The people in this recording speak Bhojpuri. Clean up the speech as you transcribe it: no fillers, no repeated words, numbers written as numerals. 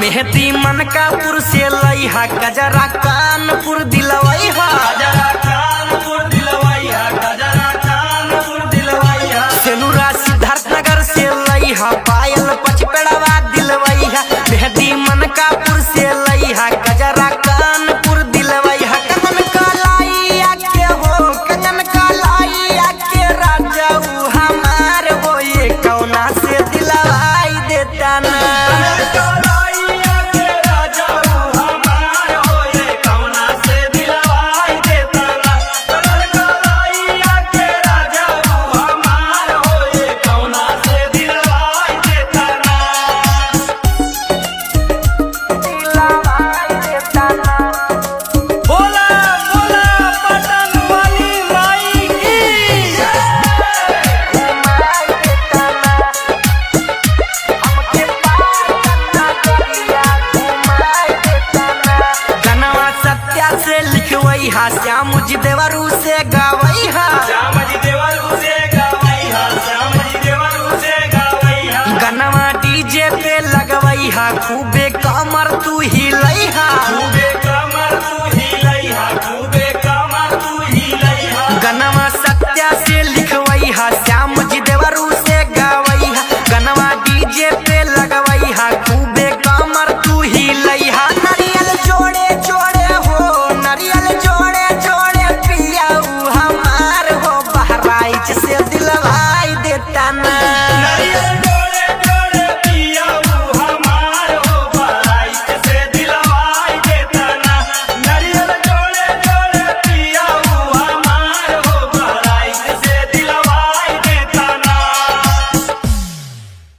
मेहदी मनकापुर से लइहा गजरा कानपुर दिलवैहा सेनुरा सिद्धार्थनगर से लइहा पायल पचपेड़वा दिलवैहा मेहदी मनकापुर से लइहा गजरा कानपुर दिलवैहा कंगन कलाइया के हो कंगन कलाइया के राजा हमार हो ये कौना से दिलवाई देता ना श्याम जी देवरू से गावैहा गनवा डीजे पे लगवैहा खूबे कमर तू हिलैहा गनवा सत्या से